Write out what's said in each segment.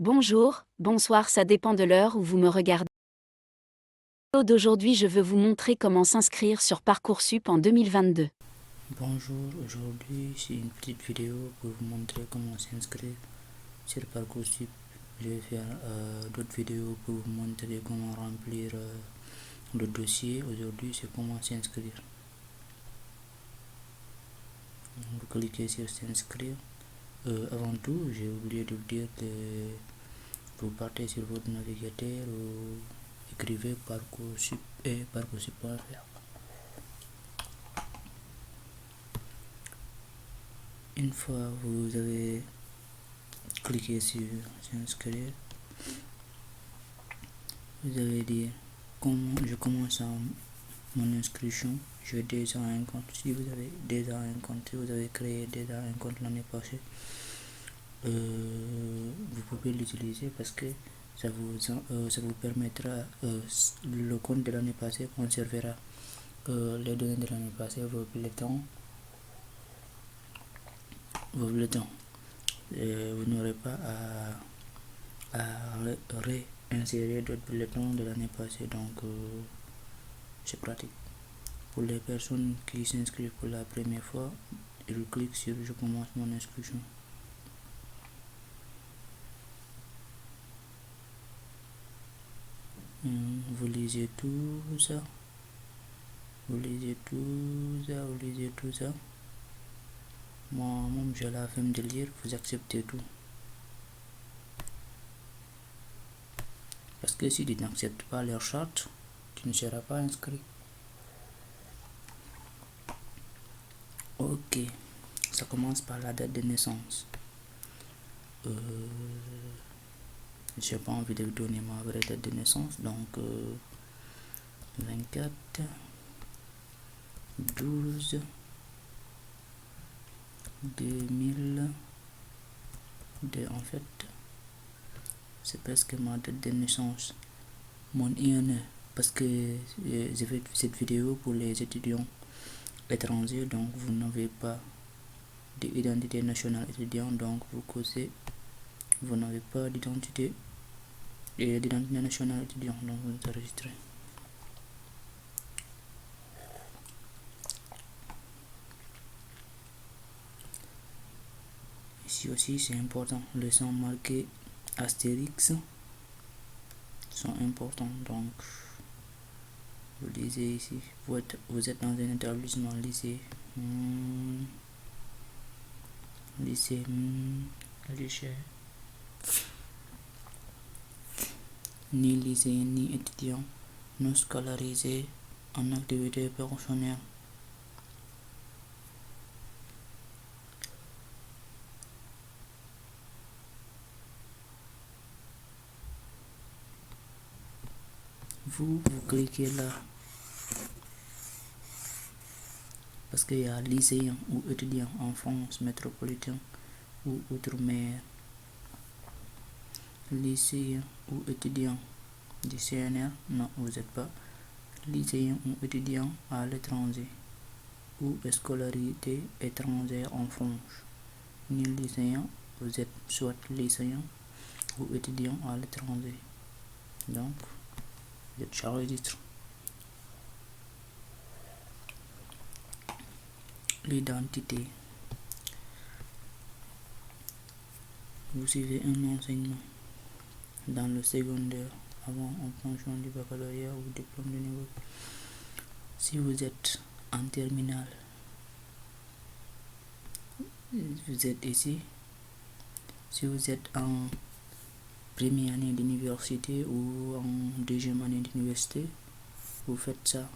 Bonjour, bonsoir, ça dépend de l'heure où vous me regardez. D'aujourd'hui, je veux vous montrer comment s'inscrire sur Parcoursup en 2022. Bonjour, aujourd'hui c'est une petite vidéo pour vous montrer comment s'inscrire sur Parcoursup. Je vais faire d'autres vidéos pour vous montrer comment remplir le dossier. Aujourd'hui c'est comment s'inscrire. Vous cliquez sur s'inscrire. Avant tout, j'ai oublié de vous dire que vous partez sur votre navigateur ou écrivez Parcoursup et Parcoursup.fr. Une fois vous avez cliqué sur s'inscrire, vous allez dire comment je commence mon inscription. J'ai déjà un compte. Si vous avez déjà un compte, si vous avez créé déjà un compte l'année passée, vous pouvez l'utiliser parce que ça vous permettra, le compte de l'année passée conservera les données de l'année passée, vos bulletins. Vous n'aurez pas à réinsérer d'autres bulletins de l'année passée, donc c'est pratique. Pour les personnes qui s'inscrivent pour la première fois, ils cliquent sur je commence mon inscription. Vous lisez tout ça, vous lisez tout ça. Moi, même j'ai la flemme de lire, vous acceptez tout. Parce que si tu n'acceptes pas leur charte, tu ne seras pas inscrit. Ok, ça commence par la date de naissance. J'ai pas envie de vous donner ma vraie date de naissance, donc 24 12 2002. En fait, c'est presque ma date de naissance, mon INE, parce que j'ai fait cette vidéo pour les étudiants étrangers, donc vous n'avez pas d'identité nationale étudiant, donc vous n'avez pas d'identité nationale étudiant, donc vous enregistrez. Ici aussi c'est important, les sons marqués astérix sont importants, donc vous lisez ici, vous êtes dans un établissement lycée, lycée, ni lycéen ni étudiant, non scolarisé en activité professionnelle. Vous cliquez là parce qu'il y a lycéen ou étudiant en France métropolitaine ou outre-mer. Lycéen ou étudiant du CNR, non, vous n'êtes pas lycéen ou étudiant à l'étranger ou scolarité étrangère en France. Ni lycéen, vous êtes soit lycéen ou étudiant à l'étranger, donc vous êtes enregistré. L'identité. Vous suivez un enseignement dans le secondaire avant obtention du baccalauréat ou diplôme de niveau. Si vous êtes en terminale, vous êtes ici. Si vous êtes en première année d'université ou en deuxième année d'université, vous faites ça.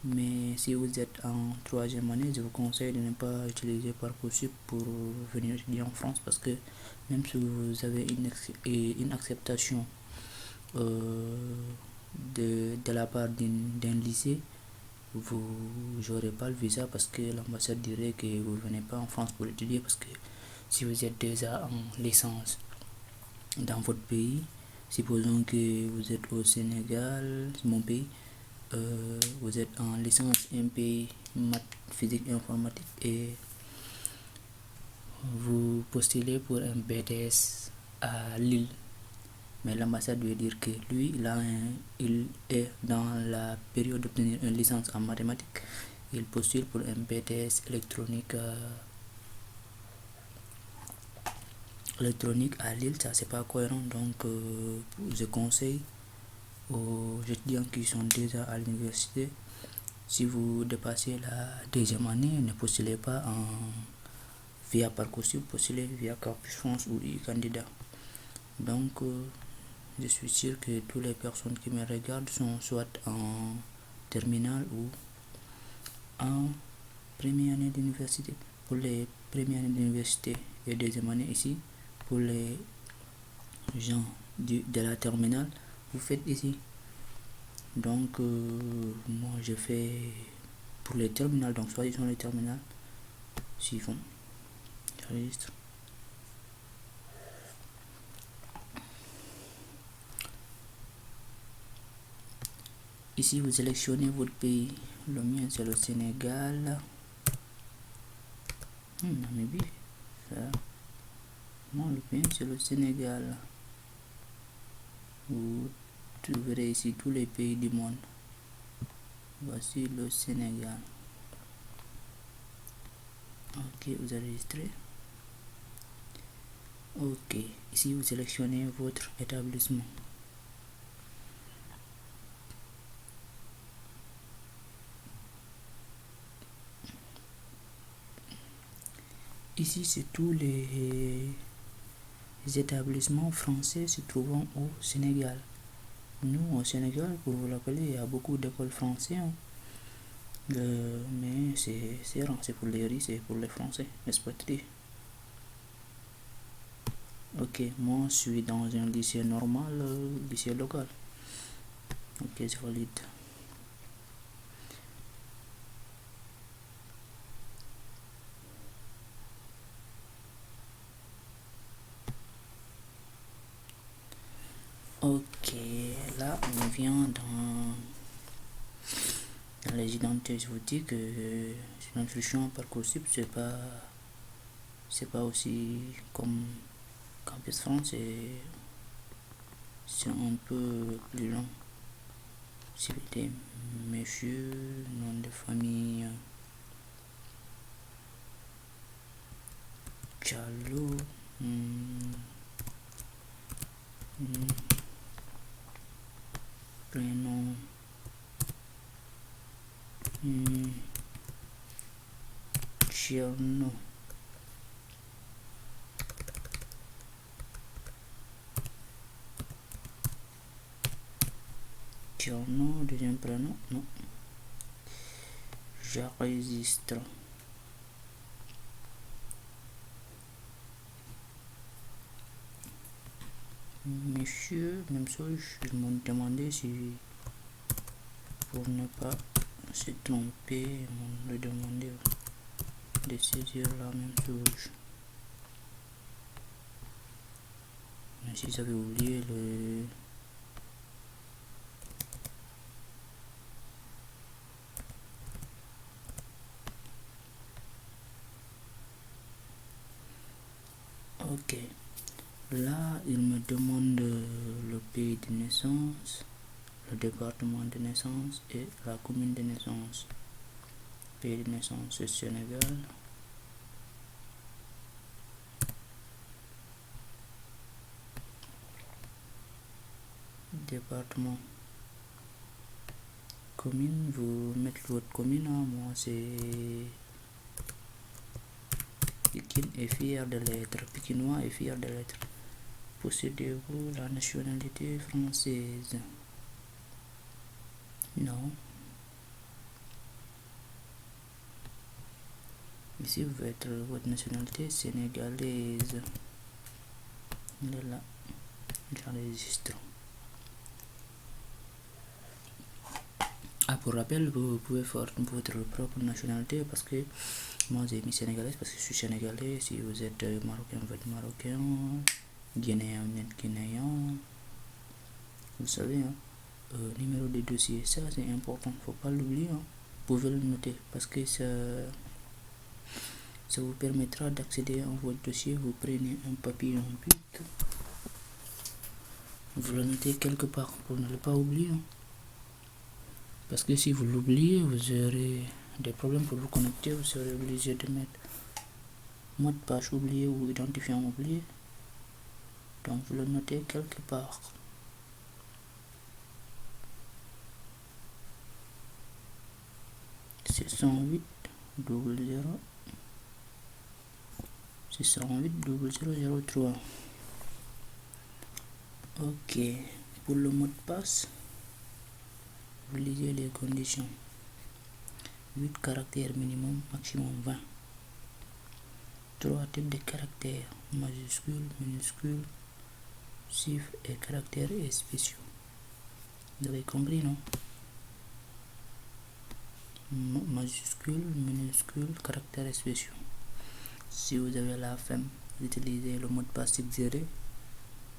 Mais si vous êtes en troisième année, je vous conseille de ne pas utiliser Parcoursup pour venir étudier en France, parce que même si vous avez une acceptation de la part d'un lycée, vous n'aurez pas le visa, parce que l'ambassade dirait que vous ne venez pas en France pour étudier, parce que si vous êtes déjà en licence dans votre pays, supposons que vous êtes au Sénégal, mon pays, vous êtes en licence MP maths, physique, informatique, et vous postulez pour un BTS à Lille, mais l'ambassade veut dire que lui, il est dans la période d'obtenir une licence en mathématiques. Il postule pour un BTS électronique à Lille. Ça, c'est pas cohérent. Donc, je conseille aux étudiants qui sont déjà à l'université, si vous dépassez la deuxième année, ne postulez pas via Parcoursup, postulez via Campus France ou e-candidat. Donc, je suis sûr que toutes les personnes qui me regardent sont soit en terminale ou en première année d'université. Pour les premières années d'université et deuxième année ici, pour les gens de la terminale, vous faites ici. Donc, moi je fais pour les terminales, donc choisissons les terminales suivants. J'enregistre. Ici, vous sélectionnez votre pays. Le mien, c'est le Sénégal. Namibie, ça. Non, le mien, c'est le Sénégal. Vous trouverez ici tous les pays du monde. Voici le Sénégal. Ok, vous enregistrez. Ok, ici vous sélectionnez votre établissement. Ici, c'est tous les établissements français se trouvant au Sénégal. Nous, au Sénégal, pour vous rappeler, il y a beaucoup d'écoles françaises. Mais c'est rare, c'est pour les riches et pour les Français, expatriés. Ok, moi je suis dans un lycée normal, lycée local. Ok, je valide. Ok, là on vient dans les identités. Je vous dis que l'inscription Parcoursup c'est pas aussi comme Campus France, c'est un peu plus long. C'était monsieur, nom de famille Diallo, prénom Tcherno, deuxième prénom, non, j'enregistre. Monsieur, même chose, je m'en demandais si pour ne pas se tromper, on me demandait de saisir la même chose. Mais si j'avais oublié le ok, là il me demande le pays de naissance, le département de naissance et la commune de naissance. Pays de naissance c'est Sénégal. Département. Commune, vous mettez votre commune. Moi c'est Pikine est fier de l'être. Pikinois est fier de l'être. Possédez-vous la nationalité française? Non. Ici, vous êtes votre nationalité sénégalaise. Il est là. J'enregistre. Pour rappel, vous pouvez faire votre propre nationalité parce que moi j'ai mis sénégalaise parce que je suis sénégalais. Si vous êtes marocain, vous êtes marocain. Guinéen, vous êtes guinéen. Vous savez, numéro de dossier, ça c'est important, faut pas l'oublier. Vous pouvez le noter parce que ça vous permettra d'accéder à votre dossier. Vous prenez un papier, un but. vous le notez quelque part pour ne le pas oublier. Parce que si vous l'oubliez, vous aurez des problèmes pour vous connecter, vous serez obligé de mettre mot de passe oublié ou identifiant oublié. Donc vous le notez quelque part. C'est 108 00 608 0003. Ok, pour le mot de passe, vous lisez les conditions. 8 caractères minimum, maximum 20. 3 types de caractères, majuscules, minuscules, chiffres et caractères et spéciaux. Vous avez compris, non? Majuscules, minuscules, caractères et spéciaux. Si vous avez la flemme, vous utilisez le mot de passe suggéré.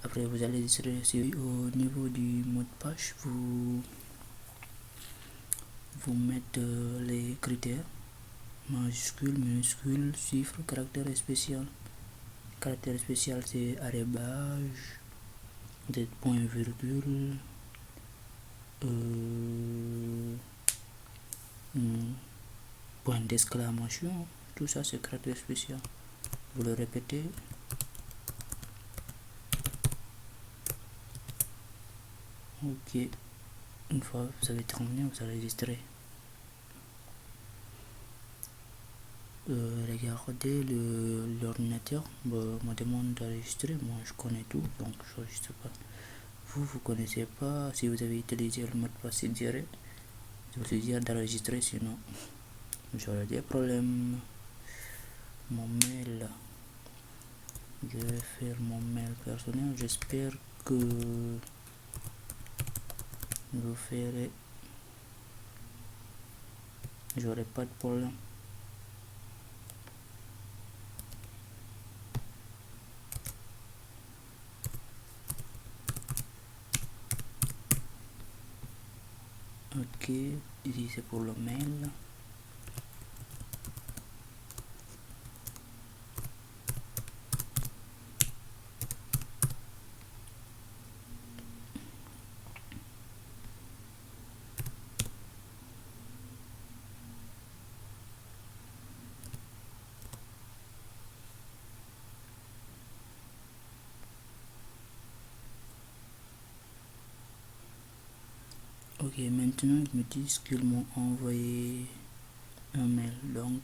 Après, vous allez sur au niveau du mot de passe, vous mettez les critères majuscules, minuscules, chiffres, caractères et spécial. Caractère spécial, c'est arrobase, des points virgule, point d'exclamation. Tout ça, c'est caractère spécial. Vous le répétez. Ok, une fois vous avez terminé, vous enregistrez. Regardez l'ordinateur me demande d'enregistrer. Moi je connais tout, donc je n'enregistre pas. Vous connaissez pas. Si vous avez utilisé le mot de passe suggéré, je vous suggère d'enregistrer, sinon j'aurai des problèmes. Mon mail, je vais faire mon mail personnel. J'espère que vous ferez, j'aurai pas de problème. Ok, ici c'est pour le mail. Ok, maintenant ils me disent qu'ils m'ont envoyé un mail, donc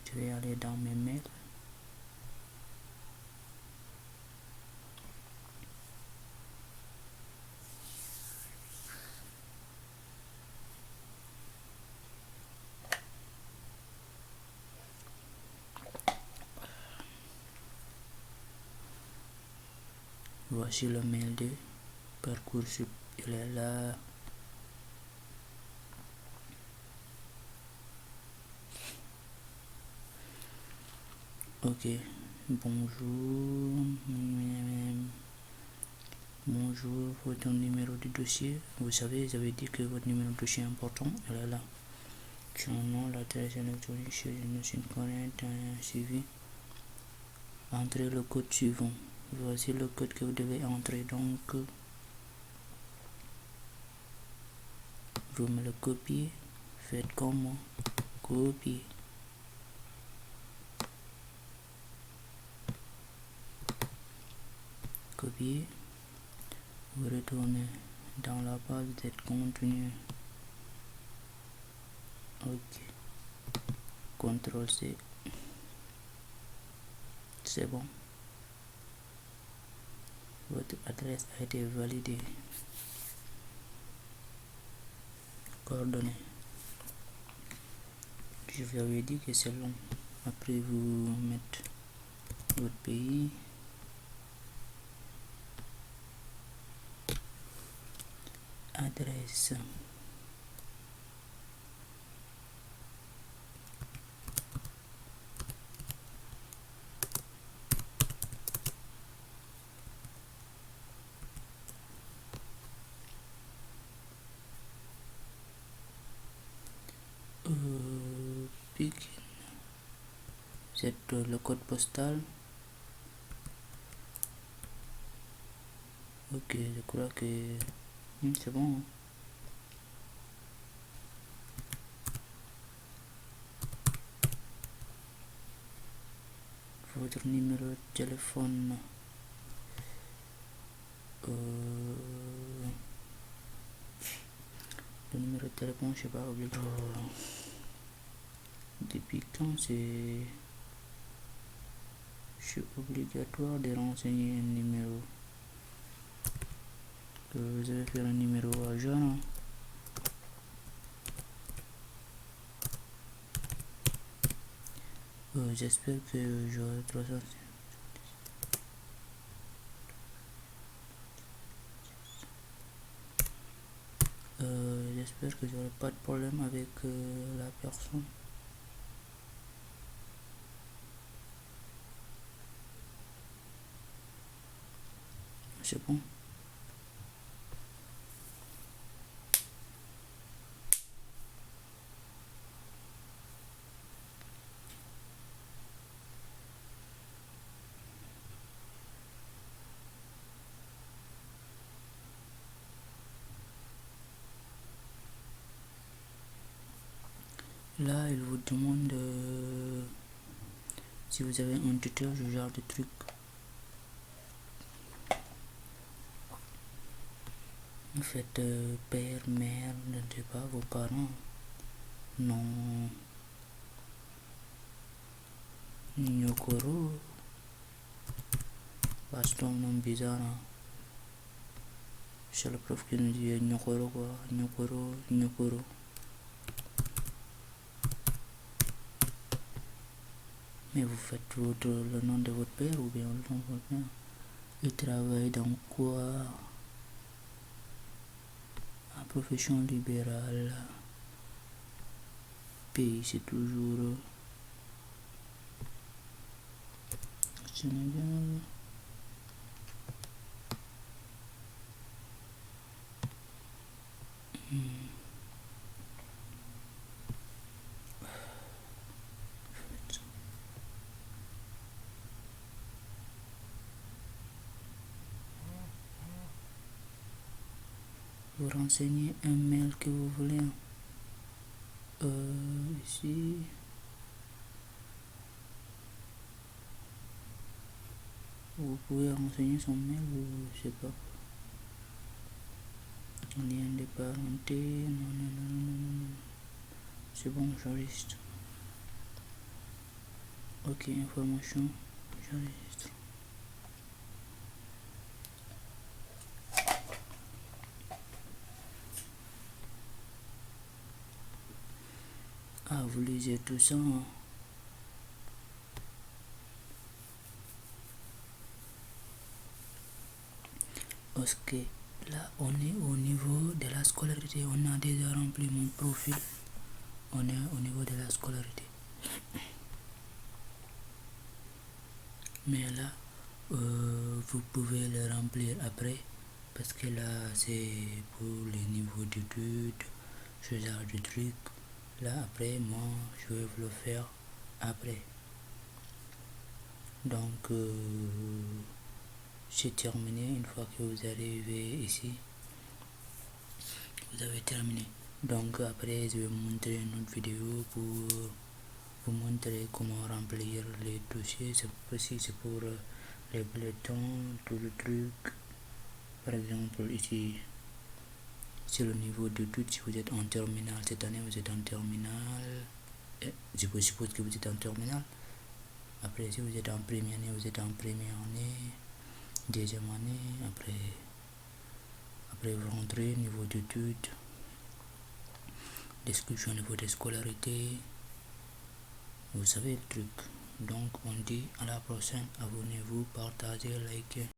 je vais aller dans mes mails. Voici le mail de Parcoursup, il est là. Ok, bonjour, bonjour, votre numéro de dossier. Vous savez, j'avais dit que votre numéro de dossier est important, il est là. Son nom, l'adresse électronique, chez une site connaître, un suivi. Entrez le code suivant. Voici le code que vous devez entrer, donc vous me le copiez, faites comme moi, copier. Copier, vous retournez dans la base de contenu. Ok, CTRL C, c'est bon, votre adresse a été validée. Coordonnées, je vous avais dit que c'est long. Après vous mettez votre pays, adresse, Pékin, C'est le code postal. Ok, je crois que c'est bon. Votre numéro de téléphone. Le numéro de téléphone, je sais pas, obligatoire. Depuis quand c'est obligatoire de renseigner un numéro? Vous allez faire un numéro à jeune. J'espère que j'aurai 300. J'espère que j'aurai pas de problème avec la personne. C'est bon. Là, il vous demande si vous avez un tuteur, ce genre de truc. En fait, père, mère, je ne sais pas, vos parents. Non. Nyokoro. C'est un nom bizarre. Hein. C'est le prof qui nous dit Nyokoro quoi. Nyokoro, Nyokoro. Mais vous faites le nom de votre père ou bien le nom de votre mère. Il travaille dans quoi? En profession libérale. Pays, c'est toujours Sénégal. Vous renseignez un mail que vous voulez. Ici. Vous pouvez renseigner son mail ou je sais pas. Lien de parenté. Non. C'est bon, j'enregistre. Ok, information. J'enregistre. Ah, vous lisez tout ça. Hein? Parce que là, on est au niveau de la scolarité. On a déjà rempli mon profil. On est au niveau de la scolarité. Mais là, vous pouvez le remplir après. Parce que là, c'est pour les niveaux d'études, ce genre de trucs. Là, après, moi, je vais vous le faire après. Donc, c'est terminé. Une fois que vous arrivez ici, vous avez terminé. Donc, après, je vais vous montrer une autre vidéo pour vous montrer comment remplir les dossiers. C'est pour les bulletins, tout le truc. Par exemple, ici, c'est le niveau d'études. Si vous êtes en terminale, cette année, vous êtes en terminale. Je suppose que vous êtes en terminale. Après, si vous êtes en première année, vous êtes en première année. Deuxième année, après vous rentrez, niveau d'études, description niveau de scolarité, vous savez le truc. Donc on dit à la prochaine, abonnez-vous, partagez, likez.